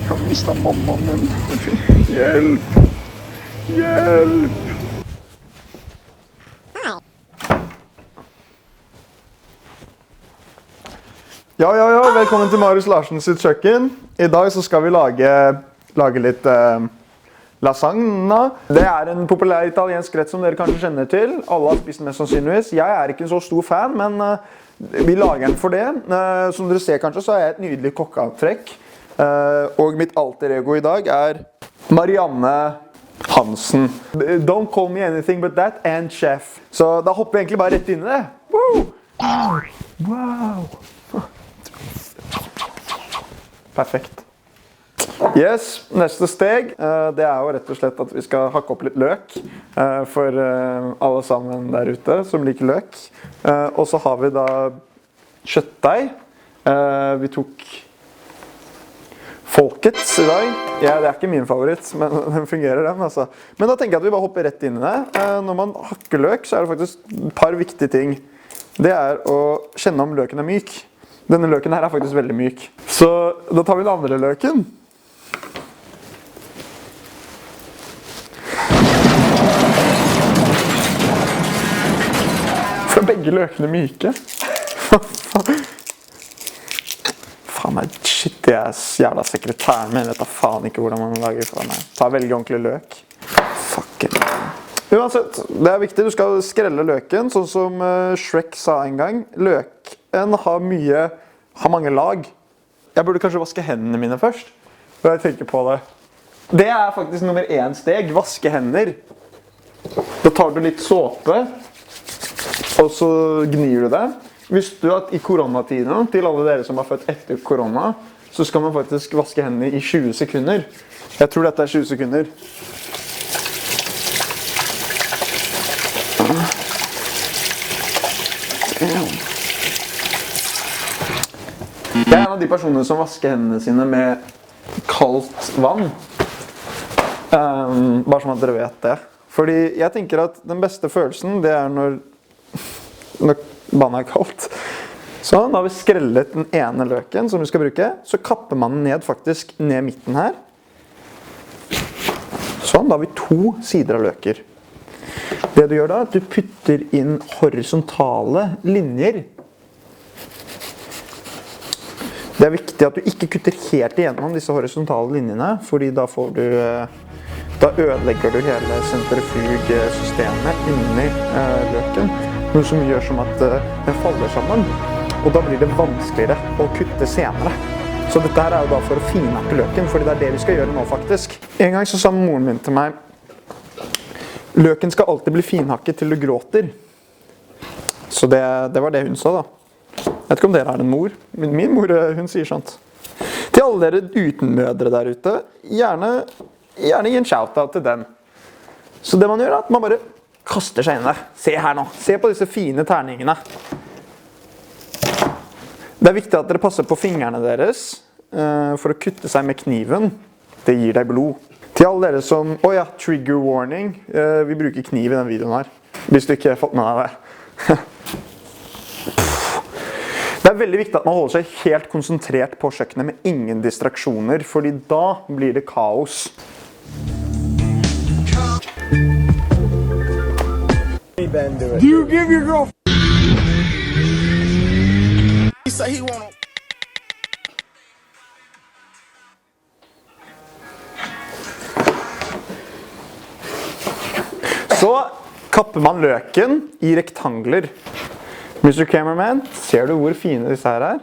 har mistet mammaen min. Hjelp! Hjelp! Ja, velkommen til Marius Larsen sitt kjøkken. I dag så skal vi lage litt lasagna. Det er en populær italiensk rett som dere kanskje kjenner til. Alle har spist mest sannsynligvis. Jeg er ikke en så stor fan, men vi lager den for det. Som dere ser kanskje, så er jeg et nydelig kokkeavtrekk. Og mitt alter ego i dag er Marianne Hansen. Don't call me anything but that, and chef. Så da hopper vi egentlig bare rett inn i det. Woo! Wow! Perfekt. Yes, neste steg, det er jo rett og slett at vi skal hakke opp litt løk for alle sammen der ute som liker løk. Og så har vi da kjøttdeig. Vi tok Folkets i dag. Ja, det er ikke min favoritt, men den fungerer den altså. Men da tenker jeg at vi bare hopper rett inn i det. Når man hakker løk, så er det faktisk et par viktige ting. Det er å kjenne om løken er myk. Denne løken her er faktisk veldig myk. Så da tar vi den andre løken. For begge løkene myke. Faen meg, shit, jeg er jævla sekretæren min. Jeg vet da faen ikke hvordan man lager for meg. Ta veldig ordentlig løk. Fuck it. Uansett, det er viktig. Du skal skrelle løken, sånn som Shrek sa en gang. Løken har mange lag. Jeg burde kanskje vaske hendene mine først, for jeg tenker på det. Det er faktisk nummer 1 steg, vaske hender. Da tar du litt såpe, og så gnir du det. Visste du at i koronatiden, til alle dere som har født etter korona, så skal man faktisk vaske hendene i 20 sekunder. Jeg tror dette er 20 sekunder. Jeg er en av de personene som vasker hendene sine med kaldt vann. Bare som at dere vet det. Fordi jeg tenker at den beste følelsen, det er når vannet er kaldt. Så da har vi skrellet den ene løken som vi skal bruke. Så kapper man den ned faktisk ned midten her. Sånn, da har vi 2 sider av løker. Det du gjør da, er at du putter inn horisontale linjer. Det er viktig at du ikke kutter helt igjennom disse horisontale linjene, fordi da ødelegger du hele sentrifugsystemet inni løken. Noe som gjør som at den faller sammen, og da blir det vanskeligere å kutte senere. Så dette her er jo da for å finhakke løken, fordi det er det vi skal gjøre nå faktisk. En gang så sa moren min til meg, løken skal alltid bli finhakket til du gråter. Så det var det hun sa da. Jeg vet ikke om dere har en mor. Min mor, hun sier sånt. Til alle dere uten mødre der ute, gjerne gi en shout-out til dem. Så det man gjør er at man bare kaster seg inn der. Se her nå. Se på disse fine terningene. Det er viktig at dere passer på fingrene deres for å kutte seg med kniven. Det gir deg blod. Til alle dere som... Åja, trigger warning. Vi bruker kniv i den videoen her. Hvis du ikke har fått med deg det. Det er veldig viktig at man holder seg helt konsentrert på kjøkkenet med ingen distraksjoner, fordi da blir det kaos. Do you give your girl... Så kapper man løken i rektangler. Mr. Cameraman, ser du hvor fine disse her er?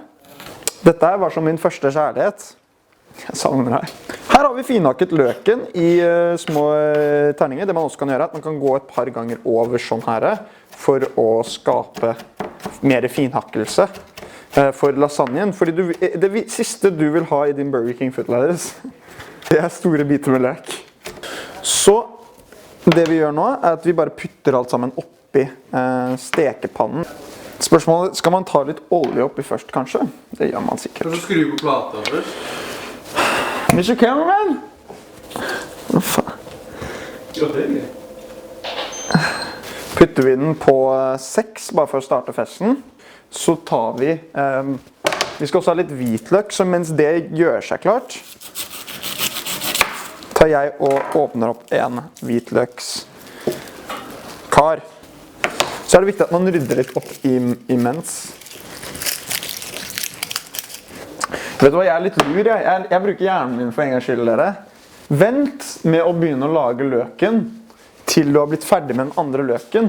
Dette var som min første kjærlighet. Jeg savner deg. Her har vi finhakket løken i små terninger. Det man også kan gjøre er at man kan gå et par ganger over sånn her for å skape mer finhakkelse for lasagnen. Fordi det siste du vil ha i din Burger King footlighters, det er store biter med løk. Så det vi gjør nå er at vi bare putter alt sammen oppi stekepannen. Spørsmålet, skal man ta litt olje oppi først, kanskje? Det gjør man sikkert. Kan du skru på plata først? Mr. Cameraman! Hva faen? Gratulerer. Putter vi den på 6, bare for å starte festen. Så tar vi... vi skal også ha litt hvitløk, så mens det gjør seg klart, tar jeg og åpner opp en hvitløkskar. Så er det viktig at man rydder litt opp imens. Vet du hva, jeg er litt lur. Jeg bruker hjernen min for en gangs skyld, dere. Vent med å begynne å lage løken til du har blitt ferdig med den andre løken.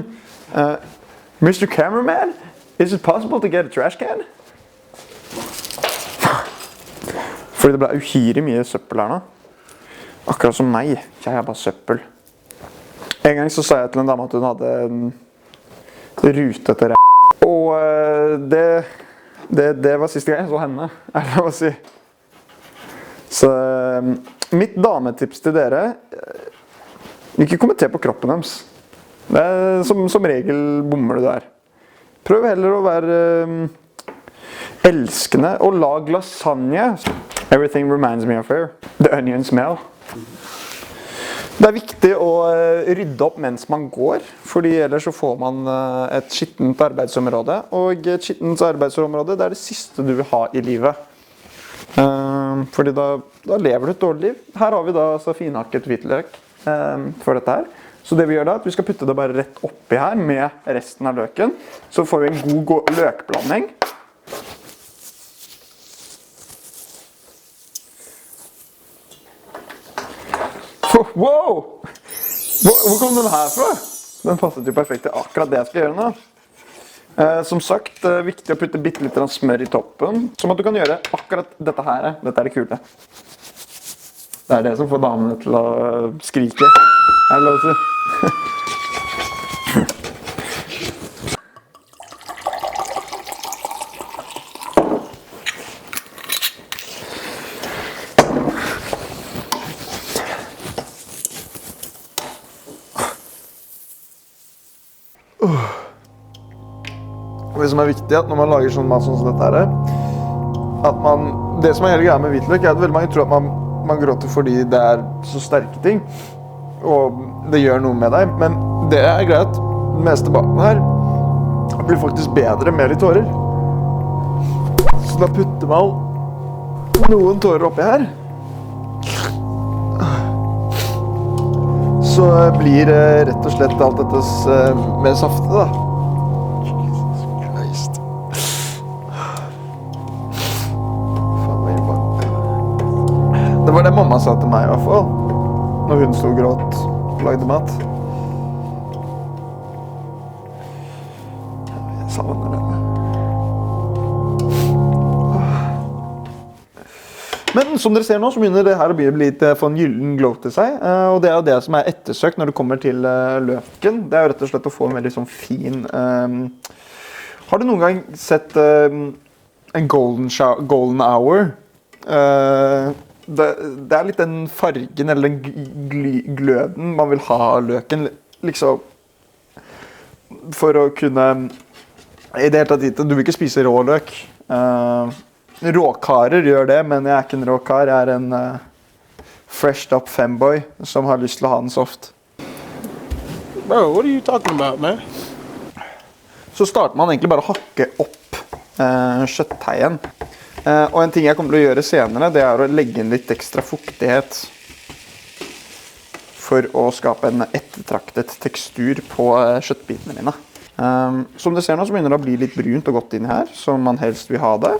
Mr. Cameraman, is it possible to get a trash can? Fordi det ble uhyre mye søppel her nå. Akkurat som meg. Jeg er bare søppel. En gang så sa jeg til en dame at hun hadde en rutete ræ. Og det var siste gang jeg så henne, er det å si. Så mitt dametips til dere, ikke kommenter på kroppen deres. Som regel bommer du der. Prøv heller å være elskende og lag lasagne. Everything reminds me of her. The onion smell. Det er viktig å rydde opp mens man går, fordi ellers så får man et skittent arbeidsområde. Og et skittent arbeidsområde, det er det siste du vil ha i livet. Fordi da lever du et dårlig liv. Her har vi da så finhakket hvitløk for dette her. Så det vi gjør da, er at vi skal putte det bare rett oppi her med resten av løken. Så får vi en god løkblanding. Wow! Hvor kom den her fra? Den passet jo perfekt til akkurat det jeg skal gjøre nå. Som sagt, viktig å putte bitte litt smør i toppen, som at du kan gjøre akkurat dette her. Dette er det kule. Det er det som får damene til å skrike. Er det lov å si? Det som er viktig når man lager sånn mat som dette her, at det som er hele greia med hvitløk, er at veldig mange tror at man gråter fordi det er så sterke ting, og det gjør noe med deg, men det er greit. Den meste baken her blir faktisk bedre med litt tårer. Så da putter man noen tårer oppi her. Så blir rett og slett alt dette mer saftig da. Det var det mamma sa til meg i hvert fall, når hun stod og gråt og lagde mat. Jeg savner henne. Men som dere ser nå, så begynner det her å få en gyllen glow til seg. Og det er jo det som er ettersøkt når det kommer til løken. Det er jo rett og slett å få en veldig sånn fin... Har du noen gang sett en golden hour? Det er litt den fargen eller den gløden man vil ha av løken, liksom, for å kunne, i det hele tatt, du vil ikke spise rå løk. Råkarer gjør det, men jeg er ikke en råkar, jeg er en freshed up femboy som har lyst til å ha den soft. Bro, what are you talking about, man? Så starter man egentlig bare å hakke opp kjøttdeigen. Og en ting jeg kommer til å gjøre senere, det er å legge inn litt ekstra fuktighet for å skape en ettertraktet tekstur på kjøttbitene mine. Som dere ser nå, så begynner det å bli litt brunt og godt inni her, som man helst vil ha det.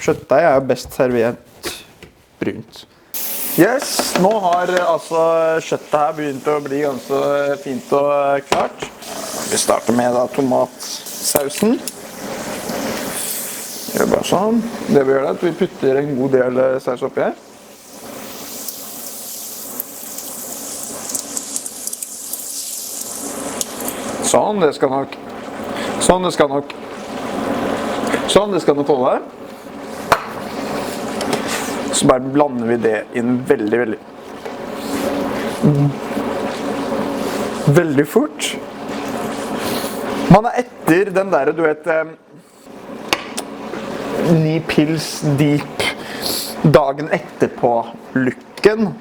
Kjøttdeig er jo best servert brunt. Yes, nå har altså kjøttet her begynt å bli ganske fint og klart. Vi starter med da tomatsausen. Gjør bare sånn. Det vi gjør er at vi putter en god del saus oppi her. Sånn, det skal nok. Sånn, det skal nok. Sånn, det skal nok holde. Så bare blander vi det inn veldig fort. Man er etter den der, du vet, 9 pils deep dagen etterpå looken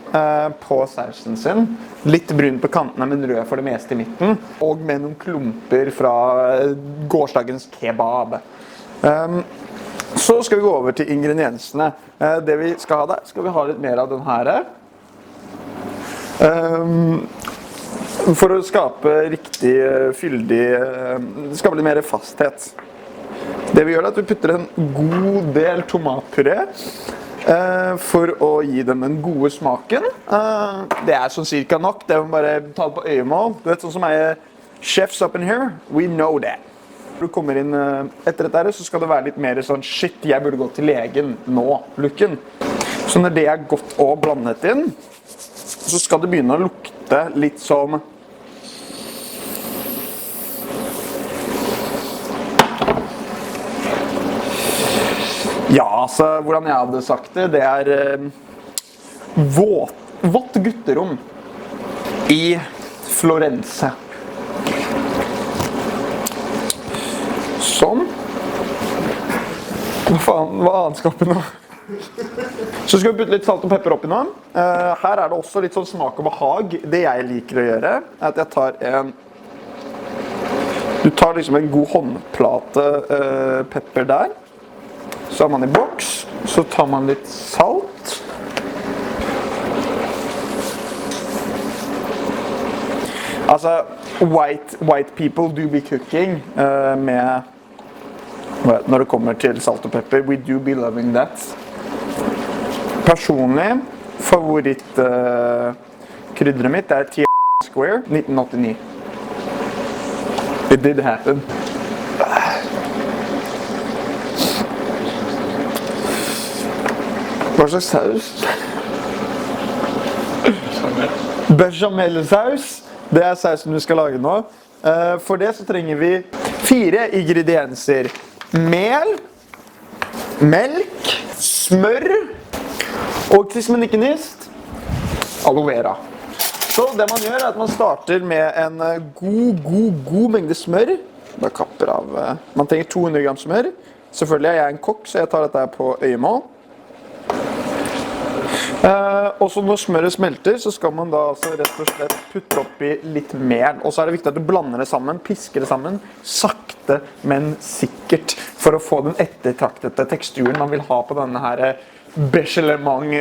på sausen sin. Litt brun på kantene, men rød for det meste i midten. Og med noen klumper fra gårsdagens kebab. Så skal vi gå over til ingrediensene. Det vi skal ha der, skal vi ha litt mer av den her. For å skape riktig fyldig, skape litt mer fasthet. Det vi gjør er at vi putter en god del tomatpuré for å gi dem den gode smaken. Det er sånn cirka nok, det må bare ta det på øyemål. Du vet sånn som er chefs up in here, we know that. Når du kommer inn etter dette, så skal det være litt mer sånn shit, jeg burde gå til legen nå-looken. Så når det er godt og blandet inn, så skal det begynne å lukte litt som ja, altså, hvordan jeg hadde sagt det, det er vått gutterom i Florence. Sånn. Hva faen, hva annet skal oppi nå? Så skal vi putte litt salt og pepper oppi nå. Her er det også litt sånn smak og behag. Det jeg liker å gjøre, er at jeg tar du tar liksom en god håndplate pepper der. Så har man i boks, så tar man litt salt. Altså, white people do be cooking med, når det kommer til salt og pepper, we do be loving that. Personlig, favoritt krydderet mitt er T Square 1989. It did happen. Hva slags saus? Bechamelsaus. Det er sausen du skal lage nå. For det så trenger vi 4 ingredienser. Mel, melk, smør og sist, men ikke minst, aloe vera. Så det man gjør er at man starter med en god mengde smør. Da kapper av, man trenger 200 gram smør. Selvfølgelig er jeg en kokk, så jeg tar dette på øyemål. Og så når smøret smelter, så skal man da altså rett og slett putte oppi litt mel. Og så er det viktig at du blander det sammen, pisker det sammen, sakte, men sikkert, for å få den ettertraktete teksturen man vil ha på denne her bechalement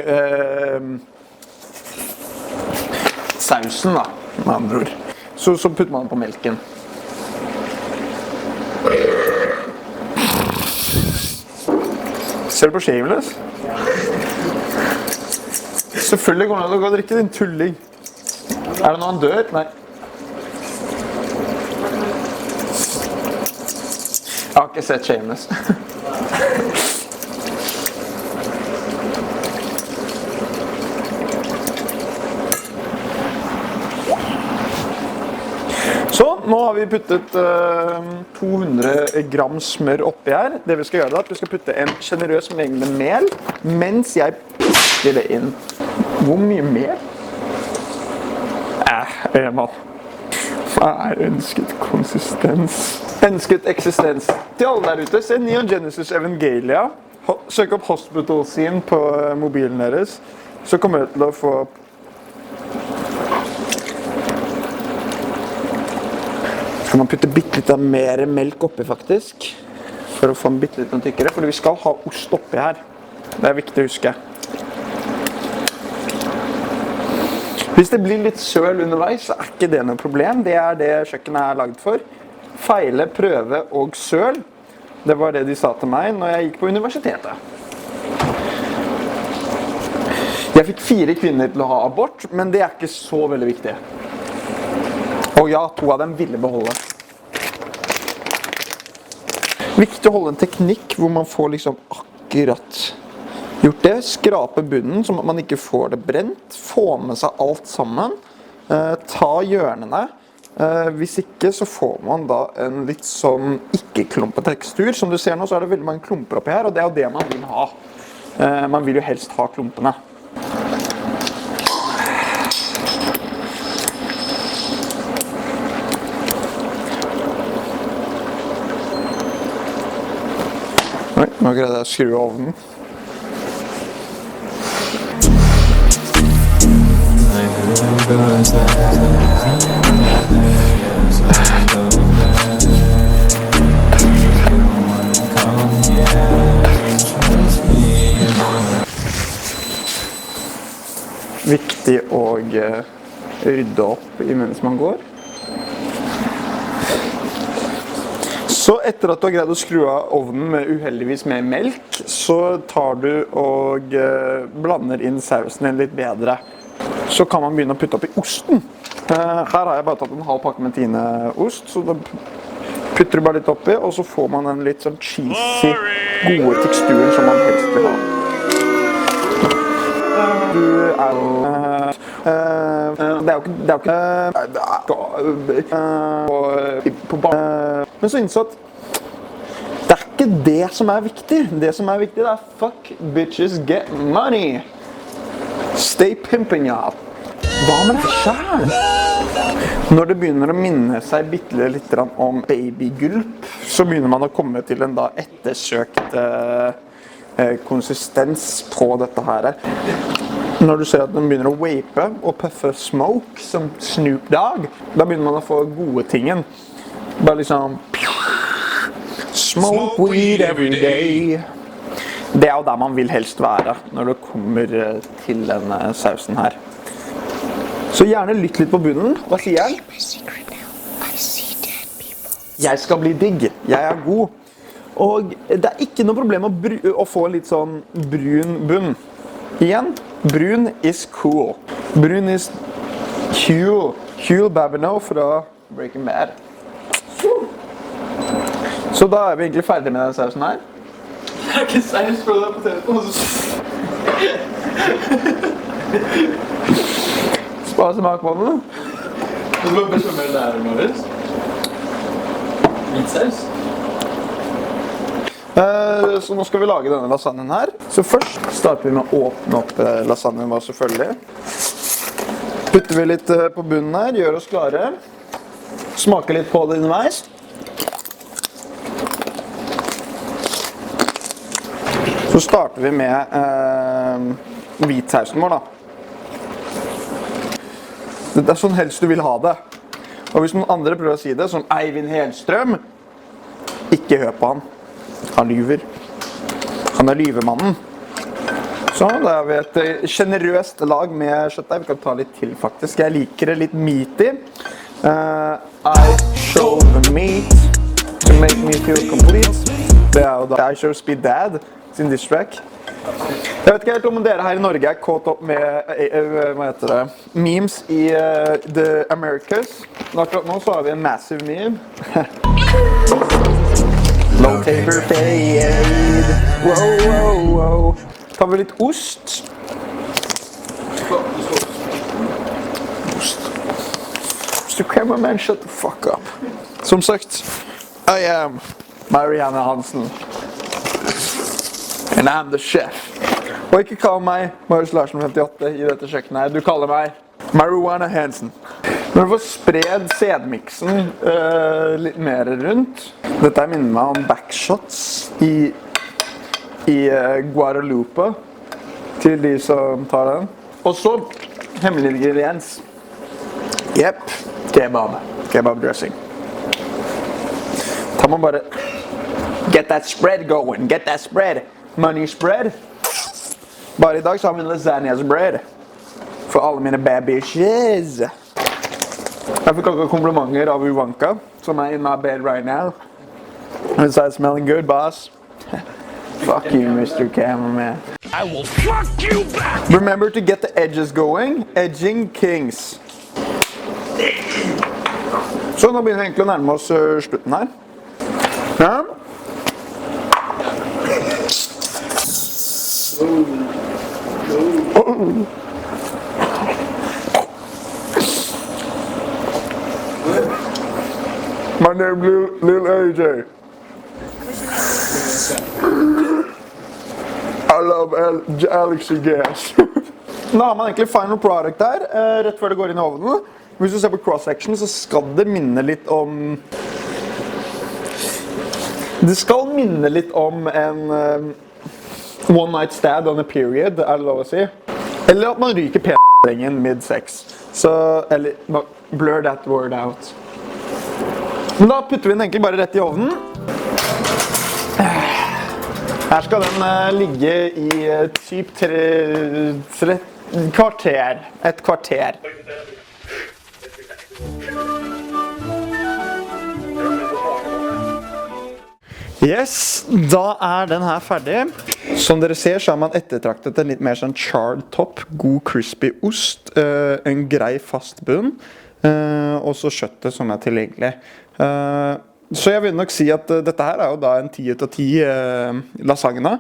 sausen da, med andre ord. Så putter man den på melken. Ser du på Shameless? Selvfølgelig går det an å gå og drikke din tulling. Er det noe han dør? Nei. Jeg har ikke sett Shameless. Så, nå har vi puttet 200 gram smør oppi her. Det vi skal gjøre da, er at vi skal putte en generøs mengde mel, mens jeg pisker det inn. Hvor mye mel? Eman. Hva er ønsket konsistens? Ønsket eksistens. Til alle der ute, se Neon Genesis Evangelia. Søk opp Hospital Scene på mobilen deres. Så kommer dere til å få skal man putte bitte litt mer melk oppi faktisk, for å få den bitte litt tykkere, for vi skal ha ost oppi her. Det er viktig å huske. Hvis det blir litt søl underveis, så er ikke det noe problem. Det er det kjøkkenet er laget for. Feile, prøve og søl. Det var det de sa til meg når jeg gikk på universitetet. Jeg fikk 4 kvinner til å ha abort, men det er ikke så veldig viktig. Og ja, 2 av dem ville beholde. Viktig å holde en teknikk hvor man får liksom akkurat gjort det. Skrape bunnen, så man ikke får det brent. Få med seg alt sammen. Ta hjørnene. Hvis ikke, så får man da en litt sånn ikke-klumpet tekstur. Som du ser nå, så er det veldig mange klumper oppi her, og det er jo det man vil ha. Man vil jo helst ha klumpene. Oi, nå greide jeg å skru av ovnen. Viktig å rydde opp mens man går. Så etter at du har greid å skru av ovnen med uheldigvis med melk, så tar du og blander inn sausen inn litt bedre. Så kan man begynne å putte opp i osten. Her har jeg bare tatt en halv pakke med Tine-ost, så da putter du bare litt oppi, og så får man den litt sånn cheesy, gode teksturen som man helst vil ha. Men så innså at det er ikke det som er viktig. Det som er viktig, det er fuck bitches get money. Stay pimping, y'all. Hva med deg selv? Når det begynner å minne seg litt om babygulp, så begynner man å komme til en da ettersøkt konsistens på dette her. Når du ser at den begynner å vape og puffe smoke som Snoop Dogg, da begynner man å få gode tingen. Bare liksom smoke weed every day. Det er jo der man vil helst være når det kommer til denne sausen her. Så gjerne lytt litt på bunnen. Hva sier jeg? Jeg skal bli digg. Jeg er god. Og det er ikke noe problem å få litt sånn brun bunn. Igjen, brun is cool. Brun is cool. Hugh Babineau fra Breaking Bad. Så da er vi egentlig ferdig med den sausen her. Jeg er ikke seriøst for deg på telefonen. Bare smak på den. Du må bestemmer der, Marius. Litt saus. Så nå skal vi lage denne lasagnen her. Så først starter vi med å åpne opp lasagnen vår selvfølgelig. Putter vi litt på bunnen her, gjør oss klare. Smaker litt på det underveis. Så starter vi med hvitsausen vår da. Det er sånn helst du vil ha det. Og hvis noen andre prøver å si det, som Eivind Helstrøm, ikke hør på han. Han lyver. Han er lyvemannen. Så da har vi et generøst lag med kjøttdeig. Vi kan ta litt til faktisk. Jeg liker det litt meaty. I show the meat to make me feel complete. Det er jo da I show speed dad sin diss track. Jeg vet ikke helt om dere her i Norge er caught opp med hva heter det, memes i The Americas. Akkurat nå så har vi en massive meme. Low taper fade. Wow, wow, wow. Tar vi litt ost. Mr. Cameraman, shut the fuck up. Som sagt, I am Marianne Hansen. And I'm the chef. Og ikke kall meg Marius Larsen 58 i dette kjøkkenet her. Du kaller meg Marijuana Hansen. Når du får spred sædmiksen litt mer rundt. Dette minner meg om backshots i Guadalupe. Til de som tar den. Og så hemmelig ingrediens. Jepp, kebab. Kebab dressing. Da må man bare get that spread going. Get that spread. Money spread. Bare i dag så har vi en lasagnas bread. For alle mine bad bitches. Jeg fikk akkurat komplimenter av Ivanka, som er in my bed right now. It's smelling good, boss. Fuck you, Mr. Cameraman. I will fuck you back! Remember to get the edges going. Edging kings. Så nå begynner vi egentlig å nærme oss slutten her. Ja. My name is Lil AJ. I love Alex Gas. Da har man egentlig final product der, rett før det går inn i ovnen. Hvis du ser på cross-section, så skal det minne litt om... Det skal minne litt om en one night stand on a period, er det lov å si. Eller at man ryker p***ingen mid-sex. Så, eller, blur that word out. Men da putter vi den egentlig bare rett i ovnen. Her skal den ligge i typ kvarter. Et kvarter. Yes, da den her ferdig. Som dere ser så har man ettertraktet en litt mer sånn charred topp, god crispy ost, en grei fast bunn, og så kjøttet som tilgjengelig. Så jeg vil nok si at dette her jo da en 10 ut av 10 lasagne,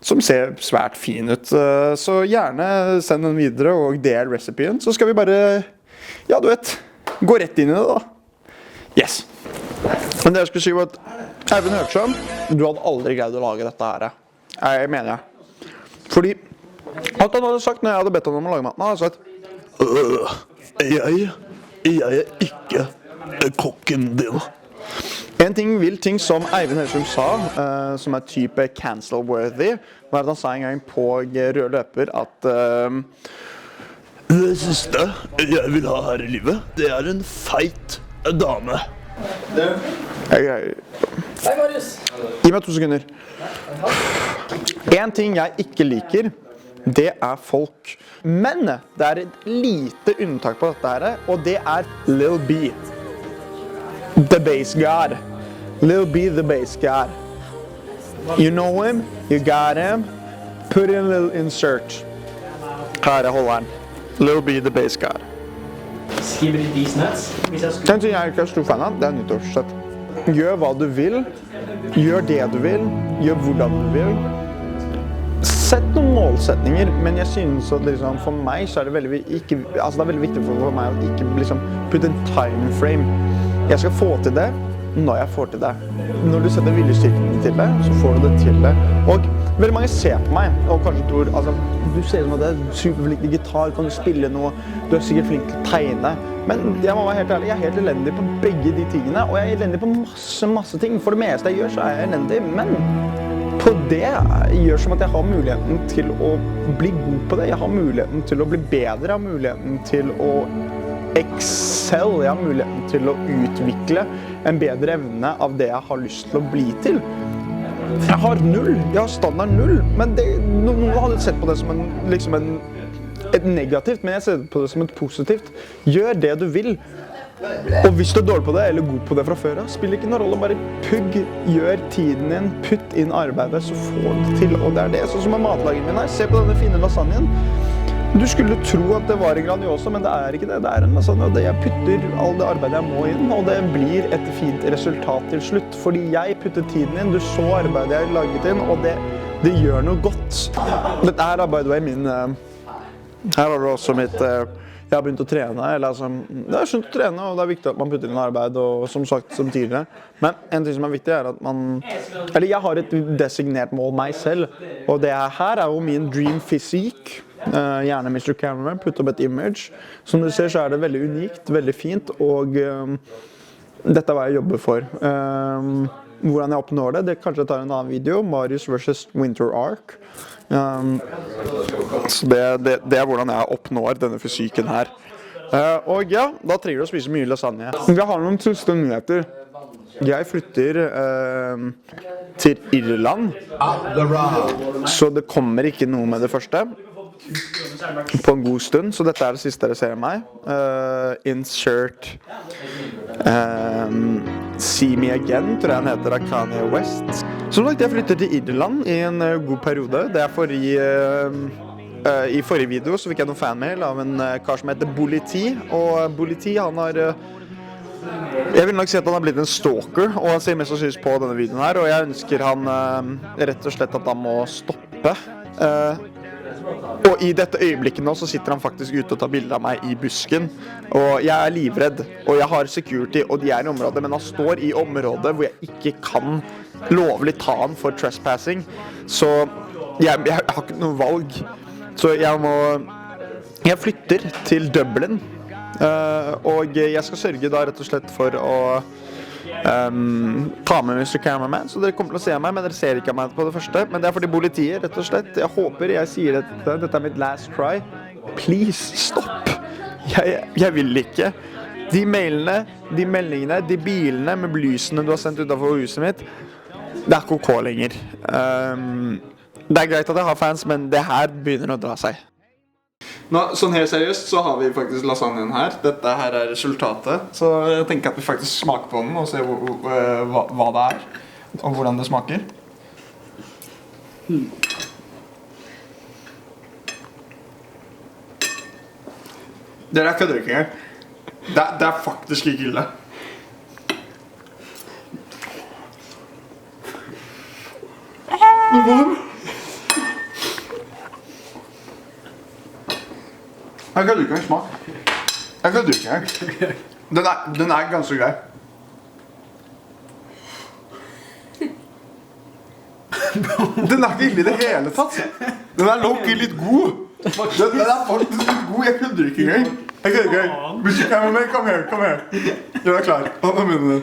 som ser svært fin ut. Så gjerne send den videre og del resepien, så skal vi bare, ja du vet, gå rett inn i det da. Yes. Men det jeg skulle si var at Eivind Høgsjø, du hadde aldri greid å lage dette her. Jeg mener jeg. Fordi alt han hadde sagt når jeg hadde bedt han om å lage maten, han hadde sagt jeg ikke kokken din. En ting som Eivind Høgsjø sa, som type cancel-worthy, var at han sa en gang på rød løper at det siste jeg vil ha her i livet, det en feit dame. Hei, Marius. Gi meg 2 sekunder. En ting jeg ikke liker, det folk. Men det et lite unntak på dette her, og det Lil B. The bass god. Lil B, the bass god. You know him, you got him. Put in a little insert. Her holder han. Lil B, the bass god. Skriver i these nuts. En ting jeg ikke stor fan av, det nyttårsforsett. Gjør hva du vil, gjør det du vil, gjør hvordan du vil. Sett noen målsetninger, men jeg synes at liksom, for meg så det veldig, ikke, altså det veldig viktig for meg å ikke liksom, putte en time frame. Jeg skal få til det når jeg får til det. Når du setter viljestyrken til det, så får du det til det. Og veldig mange ser på meg, og kanskje tror, altså, du ser ut som at du superflink til gitar, kan du spille noe, du sikkert flink til å tegne. Men jeg må være helt ærlig, jeg helt elendig på begge de tingene, og jeg elendig på masse ting. For det meste jeg gjør, så jeg elendig, men på det gjør som at jeg har muligheten til å bli god på det. Jeg har muligheten til å bli bedre, jeg har muligheten til å excel, jeg har muligheten til å utvikle en bedre evne av det jeg har lyst til å bli til. Jeg har 0, jeg har standard 0, men noen hadde sett på det som et negativt, men jeg ser på det som et positivt. Gjør det du vil, og hvis du dårlig på det, eller god på det fra før, spiller ikke noen rolle, bare pugg, gjør tiden din, putt inn arbeidet, så får du det til, og det det. Sånn som med matlagingen min her, se på denne fine lasagnen. Du skulle tro at det var en Grandiosa, men det ikke det. Det en lasagne, og jeg putter all det arbeidet jeg må inn, og det blir et fint resultat til slutt. Fordi jeg putter tiden inn, du så arbeidet jeg laget inn, og det gjør noe godt. Dette her by the way min... Her har du også mitt... Jeg har begynt å trene, eller altså... Det skjønt å trene, og det viktig at man putter inn arbeid, og som sagt, som tidligere. Men en ting som viktig at man... Eller jeg har et designert mål meg selv, og det her jo min dream physique. Gjerne Mr. Cameraman, putt opp et image. Som du ser så det veldig unikt, veldig fint, og dette hva jeg jobber for. Hvordan jeg oppnår det kanskje jeg tar en annen video, Marius vs. Winter Arc. Så det hvordan jeg oppnår denne fysikken her. Og ja, da trenger du å spise mye lasagne. Jeg har noen siste nyheter. Jeg flytter til Irland, så det kommer ikke noe med det første. På en god stund, så dette det siste dere ser meg. Insert See Me Again, tror jeg han heter, av Kanye West. Som sagt, jeg flyttet til Irland i en god periode. Det i forrige video så fikk jeg noen fanmail av en kar som heter Bully-T. Og Bully-T, han har... Jeg vil nok si at han har blitt en stalker, og han ser mest sannsynlig på denne videoen her, og jeg ønsker han rett og slett at han må stoppe. Og i dette øyeblikket nå så sitter han faktisk ute og tar bilder av meg i busken. Og jeg livredd, og jeg har security, og de i området, men han står i området hvor jeg ikke kan lovlig ta han for trespassing. Så jeg har ikke noe valg. Så jeg flytter til Dublin. Og jeg skal sørge da rett og slett for å ta med Mr. Cameraman, så dere kommer til å se meg, men dere ser ikke meg på det første. Men det fordi politiet, rett og slett. Jeg håper jeg sier dette mitt last try. Please, stopp! Jeg vil ikke. De mailene, de meldingene, de bilene med lysene du har sendt utenfor huset mitt, det ikke OK lenger. Det greit at jeg har fans, men det her begynner å dra seg. Nå, sånn helt seriøst så har vi faktisk lasagnen her. Dette her resultatet. Så jeg tenker at vi faktisk smaker på den og ser hva det Og hvordan det smaker. Det er kødder ikke engang. Det er faktisk ikke ille. Jeg kødder ikke engang smak. Jeg kødder ikke engang. Den er ganske grei. Den er ikke ille i det hele tatt. Den er low-key litt god. Den er faktisk litt god. Jeg kødder ikke engang. Jeg kødder ikke engang. Hvis du kommer med, kom her. Gjør deg klar. Hva mener du?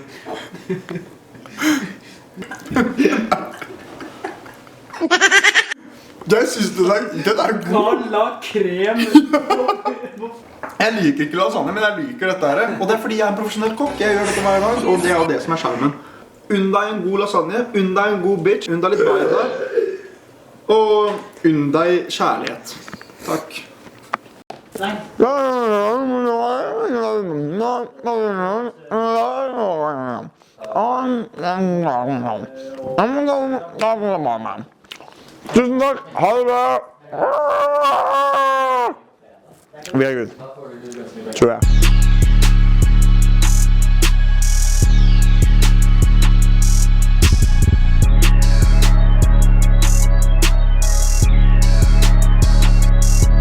Jeg synes den er god. Carl la krem. Jeg liker ikke lasagne, men jeg liker dette her. Og det er fordi jeg er en profesjonell kokk. Jeg gjør dette hver dag, og det er jo det som er skjermen. Unn deg en god lasagne, unn deg en god bitch, unn deg litt baida. Og unn deg kjærlighet. Takk. Nei. Tusen takk. Ha det bra. Vi er good. Tror jeg.